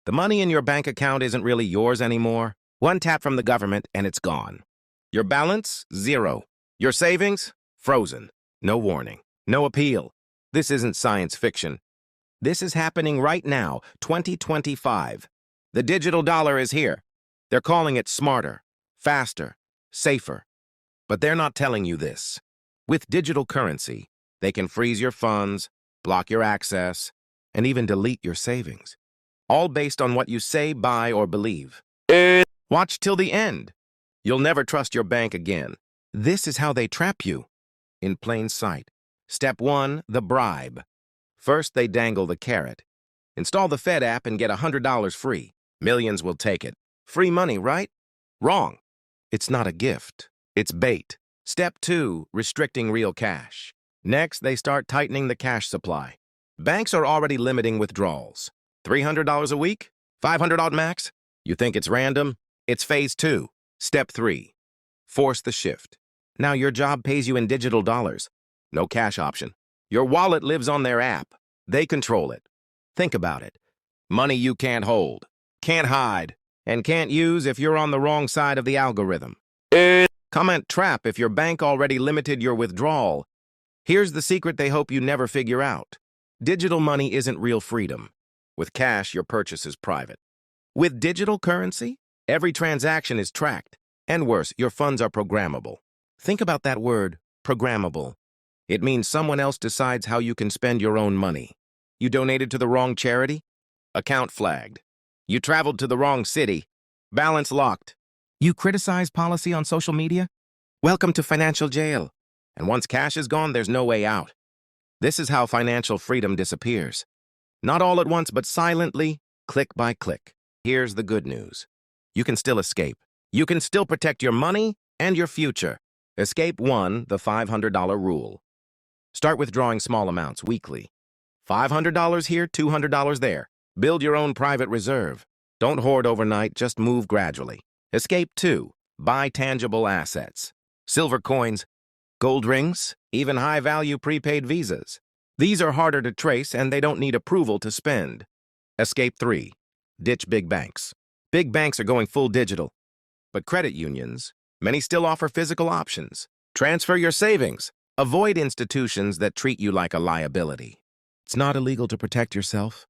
The money in your bank account isn't really yours anymore. One tap from the government and it's gone. Your balance, zero. Your savings, frozen. No warning. No appeal. This isn't science fiction. This is happening right now, 2025. The digital dollar is here. They're calling it smarter, faster, safer. But they're not telling you this. With digital currency, they can freeze your funds, block your access, and even delete your savings. All based on what you say, buy, or believe. Watch till the end. You'll never trust your bank again. This is how they trap you. In plain sight. Step 1, the bribe. First, they dangle the carrot. Install the Fed app and get $100 free. Millions will take it. Free money, right? Wrong. It's not a gift. It's bait. Step 2, restricting real cash. Next, they start tightening the cash supply. Banks are already limiting withdrawals. $300 a week? $500 max? You think it's random? It's phase 2. Step 3, force the shift. Now your job pays you in digital dollars. No cash option. Your wallet lives on their app. They control it. Think about it. Money you can't hold, can't hide, and can't use if you're on the wrong side of the algorithm. Comment trap if your bank already limited your withdrawal. Here's the secret they hope you never figure out. Digital money isn't real freedom. With cash, your purchase is private. With digital currency, every transaction is tracked. And worse, your funds are programmable. Think about that word, programmable. It means someone else decides how you can spend your own money. You donated to the wrong charity? Account flagged. You traveled to the wrong city? Balance locked. You criticize policy on social media? Welcome to financial jail. And once cash is gone, there's no way out. This is how financial freedom disappears. Not all at once, but silently, click by click. Here's the good news. You can still escape. You can still protect your money and your future. Escape 1, the $500 rule. Start withdrawing small amounts weekly. $500 here, $200 there. Build your own private reserve. Don't hoard overnight, just move gradually. Escape 2, buy tangible assets. Silver coins, gold rings, even high-value prepaid visas. These are harder to trace and they don't need approval to spend. Escape 3, ditch big banks. Big banks are going full digital. But credit unions, many still offer physical options. Transfer your savings. Avoid institutions that treat you like a liability. It's not illegal to protect yourself.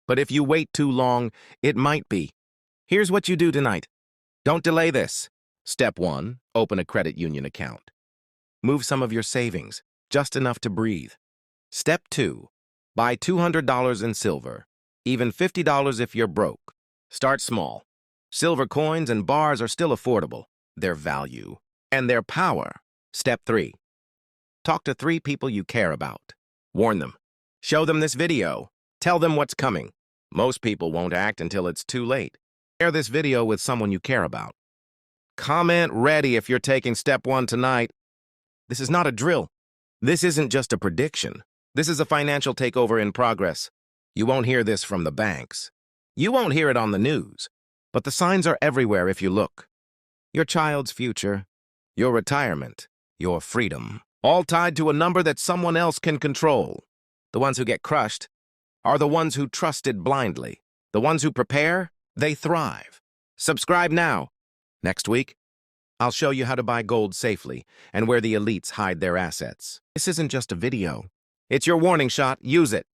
But if you wait too long, it might be. Here's what you do tonight. Don't delay this. Step 1, open a credit union account. Move some of your savings, just enough to breathe. Step 2, buy $200 in silver, even $50 if you're broke. Start small. Silver coins and bars are still affordable. Their value and their power. Step 3, talk to 3 people you care about. Warn them. Show them this video. Tell them what's coming. Most people won't act until it's too late. Share this video with someone you care about. Comment ready if you're taking step 1 tonight. This is not a drill. This isn't just a prediction. This is a financial takeover in progress. You won't hear this from the banks. You won't hear it on the news. But the signs are everywhere if you look. Your child's future, your retirement, your freedom, all tied to a number that someone else can control. The ones who get crushed are the ones who trusted blindly. The ones who prepare, they thrive. Subscribe now. Next week, I'll show you how to buy gold safely and where the elites hide their assets. This isn't just a video. It's your warning shot. Use it.